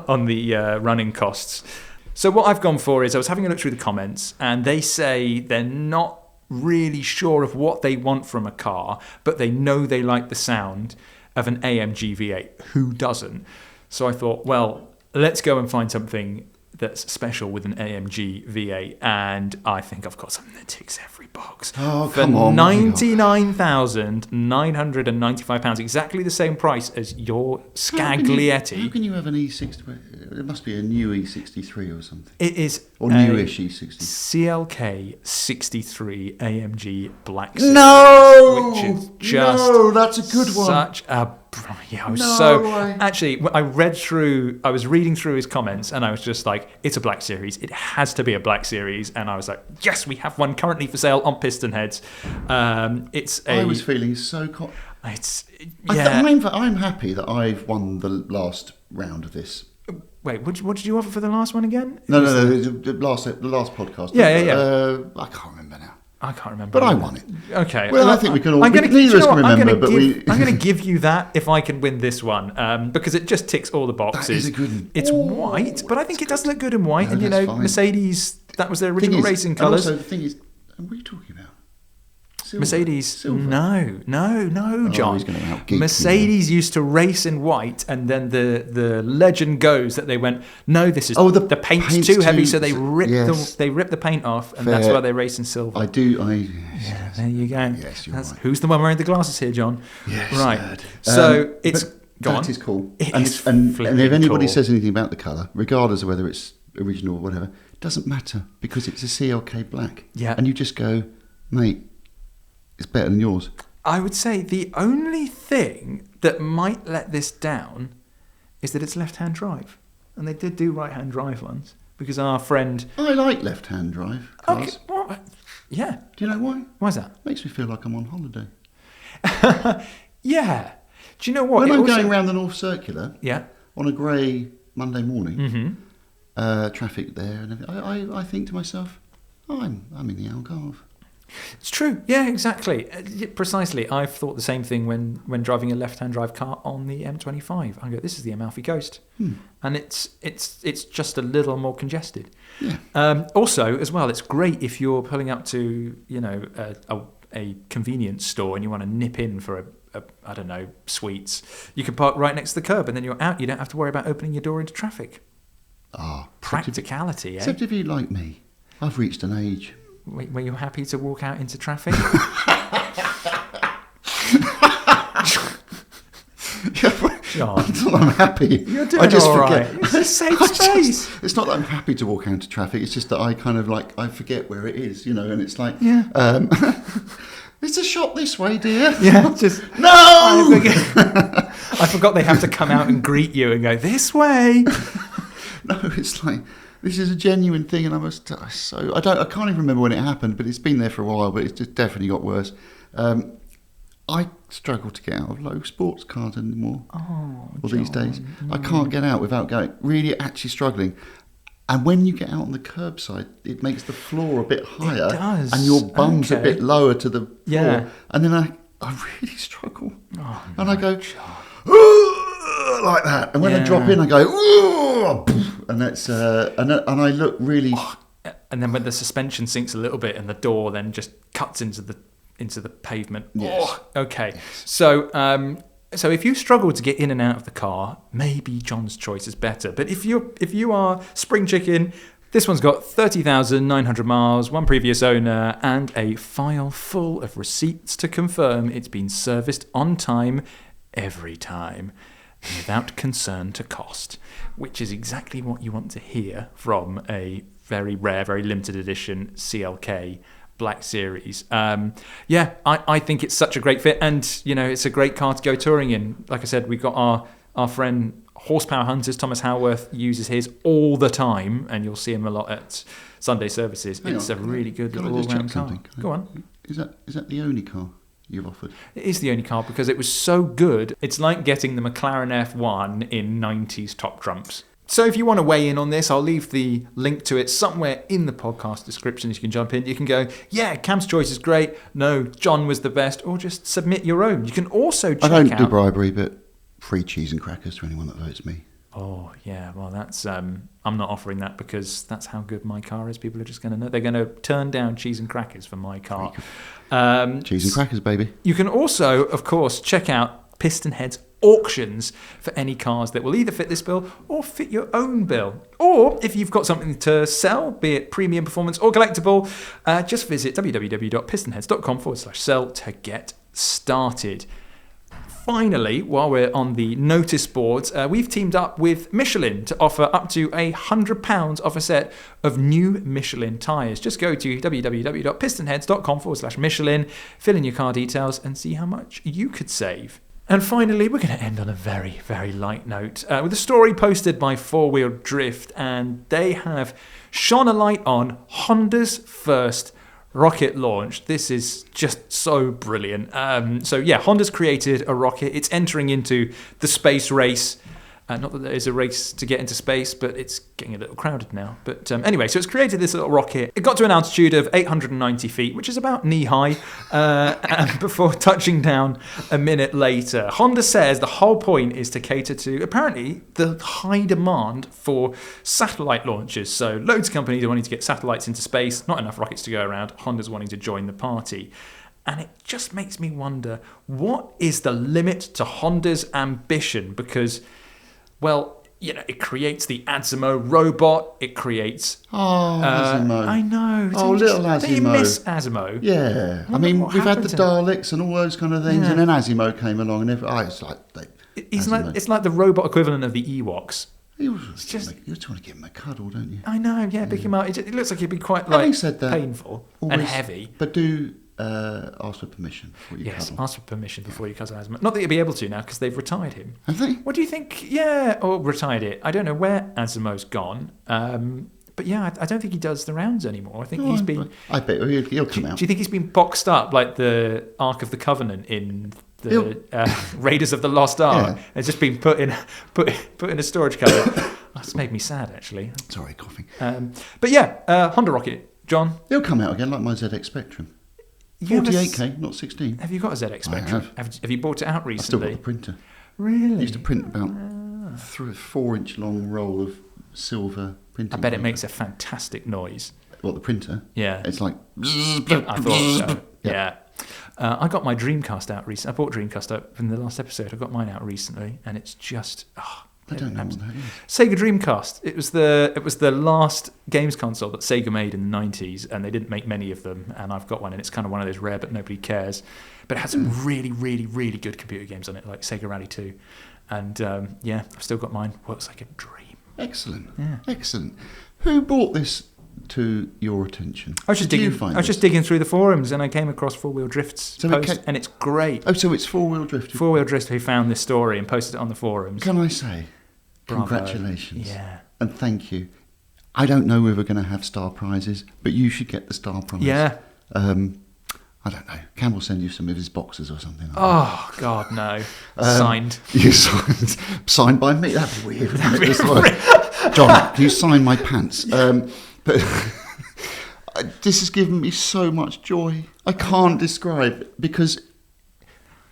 on the running costs. So what I've gone for is I was having a look through the comments, and they say they're not really sure of what they want from a car, but they know they like the sound of an AMG V8. Who doesn't? So I thought, well, let's go and find something that's special with an AMG V8, and I think I've got something that ticks every box. Oh, come on. £99,995, exactly the same price as your Scaglietti. How can you have an E60? It must be a new E63 or something. It is or newish E63. CLK 63 AMG Black Series. No! Which is just that's a good one. Such a... Yeah, I was Actually, I was reading through his comments, and I was just like, it's a Black Series. It has to be a Black Series. And I was like, yes, we have one currently for sale on PistonHeads. I was feeling so... I'm happy that I've won the last round of this. Wait, what did you offer for the last one again? No, the last podcast. Yeah. I can't remember now. I can't remember. But I won it. Okay. Well, I think we can all... Neither of us can remember, but we... I'm going to give you that if I can win this one, because it just ticks all the boxes. That is a good one. It's white, but I think it does look good in white. No, and, fine. Mercedes, that was their original racing colours. Also, the thing is... What are you talking about? Silver. Mercedes, Silver. No, John. He's going to out-geek Mercedes used to race in white, and then the legend goes that they went, no, this is the paint's too heavy, so they ripped the paint off, and that's why they race in silver. I do. There you go. Yes, you're right. Who's the one wearing the glasses here, John? Yes, right. nerd. So it's gone. That is cool. And if anybody says anything about the colour, regardless of whether it's original or whatever, it doesn't matter because it's a CLK black. Yeah. And you just go, mate, it's better than yours. I would say the only thing that might let this down is that it's left-hand drive. And they did do right-hand drive ones because our friend... I like left-hand drive cars. Okay, well, yeah. Do you know why? Why's that? Makes me feel like I'm on holiday. Yeah. Do you know what? When I'm also... going around the North Circular Yeah. on a grey Monday morning, Mm-hmm. traffic there, and everything, I think to myself, I'm in the Algarve. It's true. Yeah, exactly. Precisely. I've thought the same thing when driving a left-hand drive car on the M25. I go, this is the Amalfi Coast, and it's just a little more congested. Yeah. Also, as well, it's great if you're pulling up to a convenience store and you want to nip in for a I don't know, sweets. You can park right next to the curb, and then you're out. You don't have to worry about opening your door into traffic. Practicality, Except if you like me, I've reached an age. Were you happy to walk out into traffic? John, Until I'm happy. You're doing all right. It's a safe space. It's not that I'm happy to walk out into traffic. It's just that I kind of I forget where it is, and it's like, is the shop this way, dear? Yeah, just no. I forgot they have to come out and greet you and go this way. No, it's like this is a genuine thing, and I can't even remember when it happened, but it's been there for a while. But it's just definitely got worse. I struggle to get out of low sports cars anymore. These days, I can't get out without really actually struggling. And when you get out on the curbside, it makes the floor a bit higher. It does. And your bum's a bit lower to the floor. Yeah. And then I really struggle. And I go, like that. And when I drop in, I go, and that's and I look really... And then when the suspension sinks a little bit and the door then just cuts into the pavement. Yes. Okay. Yes. So if you struggle to get in and out of the car, maybe John's choice is better. But if you are spring chicken, this one's got 30,900 miles, one previous owner, and a file full of receipts to confirm it's been serviced on time every time, without concern to cost, which is exactly what you want to hear from a very rare, very limited edition CLK Black Series. I think it's such a great fit, and it's a great car to go touring in. Like I said, we've got our friend Horsepower Hunters, Thomas Howarth, uses his all the time, and you'll see him a lot at Sunday services. It's a really good little all-round car. Go on. Is that the only car you've offered? It is the only car because it was so good. It's like getting the McLaren F1 in 90s top trumps. So if you want to weigh in on this, I'll leave the link to it somewhere in the podcast description. You can jump in. You can go, yeah, Cam's choice is great. No, John was the best. Or just submit your own. You can also check out... I don't do bribery, but free cheese and crackers to anyone that votes me. Oh, yeah. Well, that's... I'm not offering that because that's how good my car is. People are just going to know. They're going to turn down cheese and crackers for my car. Cheese and crackers, baby. You can also, of course, check out PistonHeads auctions for any cars that will either fit this bill or fit your own bill. Or if you've got something to sell, be it premium performance or collectible, just visit www.pistonheads.com/sell to get started. Finally, while we're on the notice boards, we've teamed up with Michelin to offer up to £100 off a set of new Michelin tyres. Just go to www.pistonheads.com/Michelin, fill in your car details and see how much you could save. And finally, we're going to end on a very, very light note with a story posted by Four Wheel Drift, and they have shone a light on Honda's first rocket launch. This is just so brilliant. Honda's created a rocket. It's entering into the space race. Not that there is a race to get into space, but it's getting a little crowded now. But anyway, so it's created this little rocket. It got to an altitude of 890 feet, which is about knee-high, before touching down a minute later. Honda says the whole point is to cater to, apparently, the high demand for satellite launches. So loads of companies are wanting to get satellites into space, not enough rockets to go around. Honda's wanting to join the party. And it just makes me wonder, what is the limit to Honda's ambition? Because... well, it creates the Asimo robot. It creates... Asimo. I know. Little Asimo. Do you miss Asimo? Yeah. I mean, we've had the Daleks and all those kind of things, and then Asimo came along, and it's like... It's like the robot equivalent of the Ewoks. You're trying to give him a cuddle, don't you? I know, yeah, pick him up. It looks like he'd be quite Having said that, painful and heavy. But do ask for permission before you Yes, cuddle. ask for permission before you cuddle Asimov. Not that you'll be able to now because they've retired him. Have they? What do you think? Yeah, or retired it. I don't know where Asimov's gone. But yeah, I don't think he does the rounds anymore. I think he's been... I bet he'll come out. Do you think he's been boxed up like the Ark of the Covenant in the Raiders of the Lost Ark? Yeah. It's just been put in a storage cupboard. That's made me sad, actually. Sorry, coughing. But yeah, Honda Rocket. John? He'll come out again like my ZX Spectrum. You have a 48k, not 16. Have you got a ZX Spectrum? Have you bought it out I've still got recently? the printer. Really? I used to print about 4-inch long roll of silver printing. I bet it paper. makes a fantastic noise. What, the printer? Yeah. It's like... I thought so. Yeah. Yeah. I got my Dreamcast out recently. I bought Dreamcast up in the last episode. I got mine out recently, and it's just... I don't know what that is. Sega Dreamcast. It was the last games console that Sega made in the 90s, and they didn't make many of them, and I've got one, and it's kind of one of those rare but nobody cares. But it had some really, really, really good computer games on it, like Sega Rally 2. And I've still got mine. Works like a dream. Excellent. Yeah. Excellent. Who brought this to your attention? I was just digging through the forums, and I came across Four Wheel Drift's post, and it's great. Oh, so it's Four Wheel Drift. Four Wheel Drift who found this story and posted it on the forums. Can I say, Bravo. congratulations. Yeah. And thank you. I don't know if we're going to have star prizes, but you should get the star prize. Yeah. I don't know. Cam will send you some of his boxes or something. Oh, God, no. Signed. You signed by me? That'd be weird, wouldn't it? John, can you sign my pants? But this has given me so much joy. I can't describe, because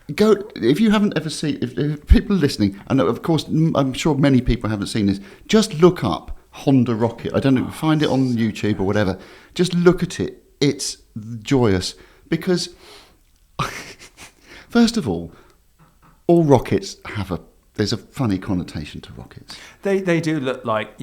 if you haven't ever seen, if people are listening, and of course I'm sure many people haven't seen this, just look up Honda Rocket. I don't know, find it on YouTube or whatever. Just look at it. It's joyous, because first of all rockets there's a funny connotation to rockets. They do look like,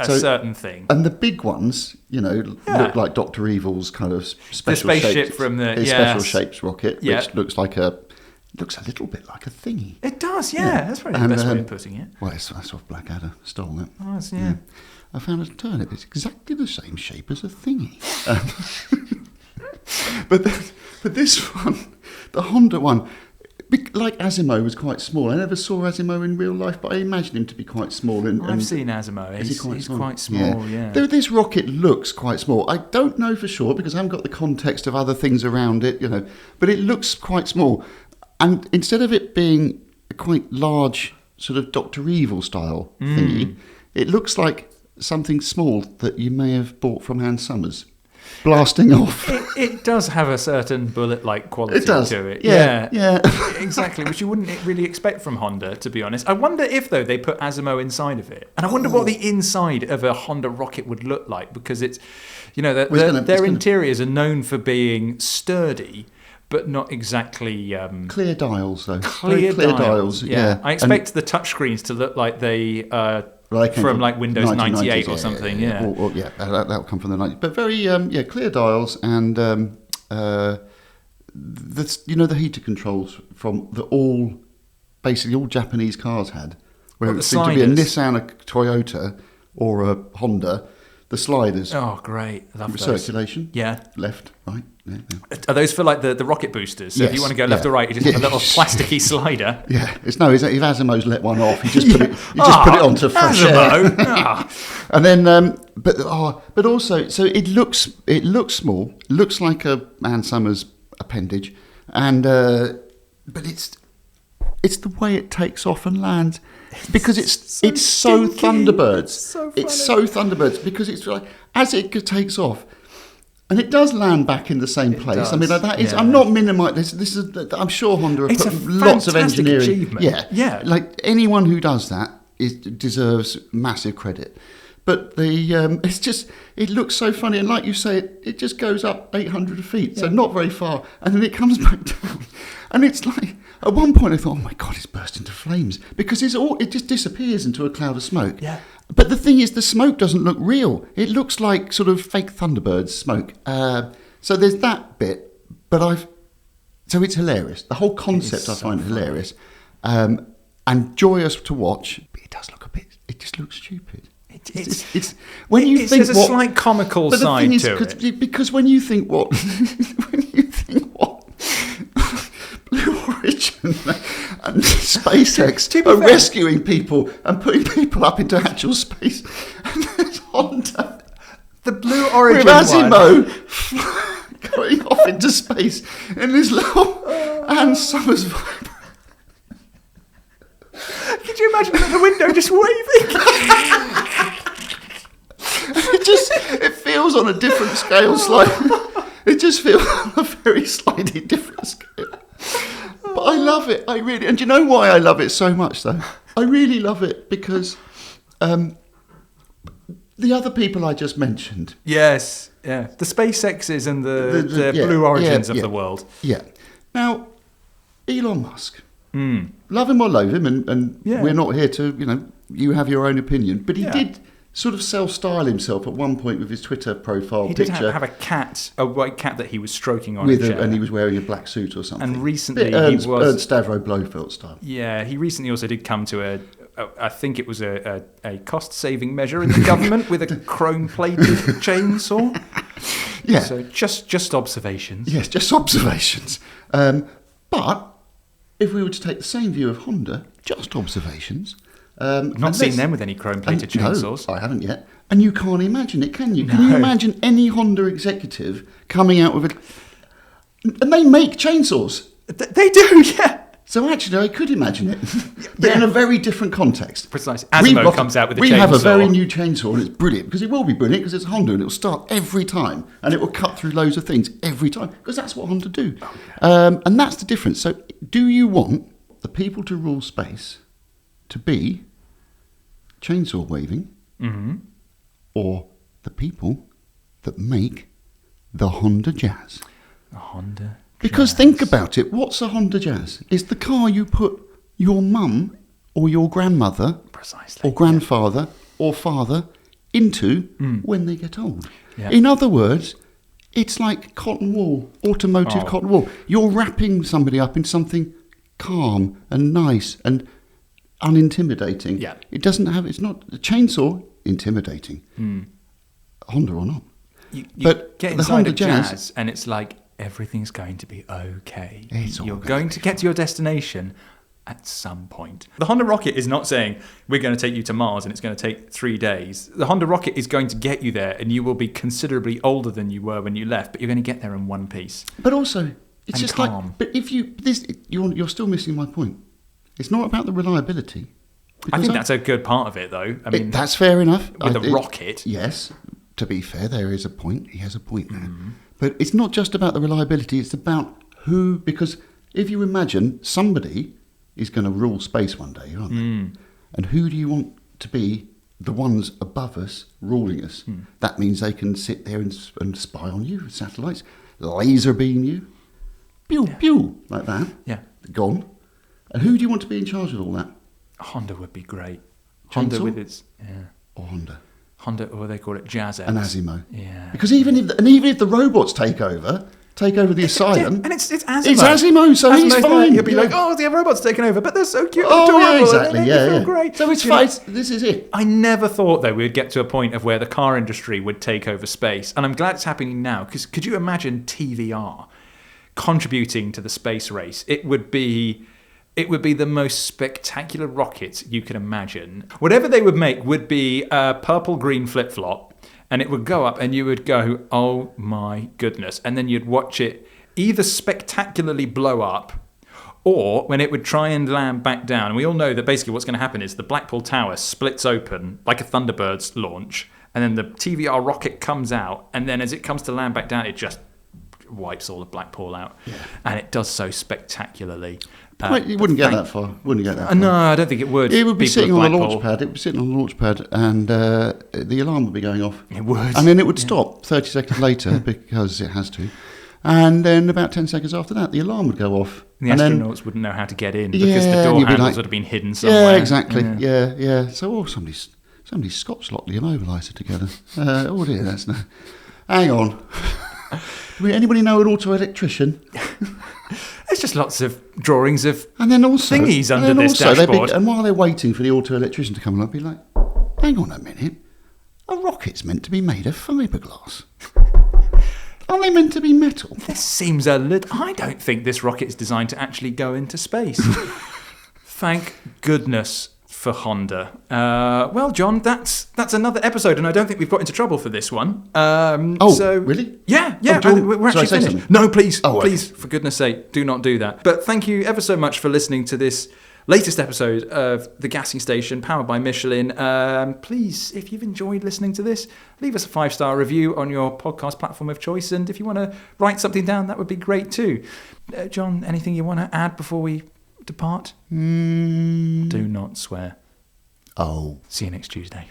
certain thing. And the big ones, look like Dr. Evil's kind of special spaceship shapes, from the his special shapes rocket, which looks a little bit like a thingy. It does, yeah. That's probably the best way of putting it. Well, that's off Blackadder. Stole it. Oh, yeah. I found a turnip. It's exactly the same shape as a thingy. But this one, the Honda one, like Asimov was quite small. I never saw Asimov in real life, but I imagine him to be quite small. I've seen Asimov. He's quite small, yeah. Though this rocket looks quite small. I don't know for sure because I haven't got the context of other things around it, but it looks quite small. And instead of it being a quite large sort of Dr. Evil style thingy, it looks like something small that you may have bought from Ann Summers. Blasting off. It does have a certain bullet-like quality to it. Yeah. Exactly, which you wouldn't really expect from Honda, to be honest. I wonder if, though, they put Asimov inside of it. And I wonder what the inside of a Honda Rocket would look like, because it's, their interiors are known for being sturdy, but not exactly... clear dials, though. Clear dials, yeah. I expect the touchscreens to look like they... from like Windows 98 or something, yeah. Or that'll come from the 90s. But very, clear dials, and the heater controls from basically all Japanese cars had, where it seemed to be a Nissan, a Toyota, or a Honda. The sliders. Oh, great! Love those. Circulation. Yeah. Left, right. Yeah. Are those for like the rocket boosters? So if you want to go left or right, you just have a little plasticky slider. Yeah. If Asimov's let one off, you just put it onto fresh air. And then, but also, so it looks small. It looks like a Ann Summers appendage, and but it's the way it takes off and lands. Because it's so Thunderbirds. It's so Thunderbirds because it's like as it takes off, and it does land back in the same place. Does, I mean, that is. Yeah. I'm not minimising this. This is. I'm sure Honda have put lots of engineering. Achievement. Yeah. Like anyone who does that deserves massive credit. But it's just, it looks so funny, and like you say, it just goes up 800 feet, so not very far, and then it comes back down, and it's like, at one point I thought, oh my God, it's burst into flames, because it just disappears into a cloud of smoke. Yeah. But the thing is, the smoke doesn't look real. It looks like sort of fake Thunderbird smoke. So there's that bit, so it's hilarious. The whole concept I find hilarious, and joyous to watch, but it does look it just looks stupid. It's when you think there's a slight comical side to it, because when you think thinking, what? Blue Origin and SpaceX are rescuing people and putting people up into actual space. And there's Honda. The Blue Origin with Asimo going off into space in this little Ann Summers vibe. Could you imagine at the window just waving? It feels on a different scale slightly. It just feels on a very slightly different scale. But I love it. I really, and do you know why I love it so much though? I really love it because the other people I just mentioned. Yes, yeah. The SpaceXs and the Blue Origins of the world. Yeah. Now, Elon Musk. Love him or loathe him, and we're not here to, you have your own opinion. But he did sort of self-style himself at one point with his Twitter profile picture. He did have a white cat that he was stroking on and he was wearing a black suit or something. And recently Ernst Stavro Blofeld style. Yeah, he recently also did come to I think it was a cost-saving measure in the government with a chrome-plated chainsaw. Yeah. So just observations. Yes, just observations. But if we were to take the same view of Honda, just observations. I've not seen them with any chrome-plated chainsaws. No, I haven't yet. And you can't imagine it, can you? No. Can you imagine any Honda executive coming out with and they make chainsaws. They do, yeah. So actually, I could imagine it, but in a very different context. Precisely. Asimo comes out with a chainsaw. We have a very new chainsaw, and it's brilliant, because it will be brilliant, because it's Honda, and it will start every time, and it will cut through loads of things every time, because that's what Honda do. Oh, yeah. And that's the difference. So do you want the people to rule space to be chainsaw waving, or the people that make the Honda Jazz? The Honda Because think about it, what's a Honda Jazz? It's the car you put your mum or your grandmother or grandfather or father into when they get old. Yeah. In other words, it's like cotton wool, automotive cotton wool. You're wrapping somebody up in something calm and nice and unintimidating. Yeah. It's not a chainsaw intimidating. Honda or not. You but get inside a Jazz and it's like, everything's going to be okay. You're going to get to your destination at some point. The Honda Rocket is not saying, we're going to take you to Mars and it's going to take 3 days. The Honda Rocket is going to get you there, and you will be considerably older than you were when you left, but you're going to get there in one piece. But also, it's just calm. But if you're still missing my point. It's not about the reliability. I think that's a good part of it, though. I mean, that's fair enough. With a rocket. Yes. To be fair, there is a point. He has a point there. But it's not just about the reliability, it's about who, because if you imagine somebody is going to rule space one day, aren't they? And who do you want to be the ones above us ruling us? That means they can sit there and spy on you with satellites, laser beam you, pew, pew, like that. Yeah. Gone. And who do you want to be in charge of all that? Honda would be great. Chainsaw? Honda with its... Yeah. Or Honda. Honda, or they call it Jazz. An Asimo. Yeah. Because even if the robots take over the asylum, and it's Asimo. It's Asimo, so he's fine. You'll be like, oh, the robots taken over, but they're so cute. Oh, and adorable, yeah, exactly. And they feel great. So it's fine. This is it. I never thought though we'd get to a point of where the car industry would take over space, and I'm glad it's happening now. Because could you imagine TVR contributing to the space race? It would be the most spectacular rocket you can imagine. Whatever they would make would be a purple-green flip-flop, and it would go up, and you would go, oh my goodness. And then you'd watch it either spectacularly blow up, or when it would try and land back down. And we all know that basically what's going to happen is the Blackpool Tower splits open like a Thunderbird's launch, and then the TVR rocket comes out, and then as it comes to land back down, it just wipes all of Blackpool out. Yeah. And it does so spectacularly. You wouldn't get that far. No, I don't think it would. It would be sitting on a launch pad. It would be sitting on a launch pad, and the alarm would be going off. It would. And then it would stop 30 seconds later because it has to. And then about 10 seconds after that, the alarm would go off. The astronauts wouldn't know how to get in because the door handles would have been hidden somewhere. Yeah, exactly. Yeah. So, somebody's Scotch locked the immobiliser together. Oh dear, that's no. Hang on. Anybody know an auto electrician? There's just lots of drawings of and then also, thingies under this dashboard. And while they're waiting for the auto electrician to come along, be like, hang on a minute, a rocket's meant to be made of fiberglass. Aren't they meant to be metal? This seems a little... I don't think this rocket is designed to actually go into space. Thank goodness for Honda. Well, John, that's another episode, and I don't think we've got into trouble for this one. Really? Yeah. We're actually finished. No, please, for goodness sake, do not do that. But thank you ever so much for listening to this latest episode of The Gassing Station, powered by Michelin. Please, if you've enjoyed listening to this, leave us a 5-star review on your podcast platform of choice. And if you want to write something down, that would be great too. John, anything you want to add before we depart? Do not swear. Oh. See you next Tuesday.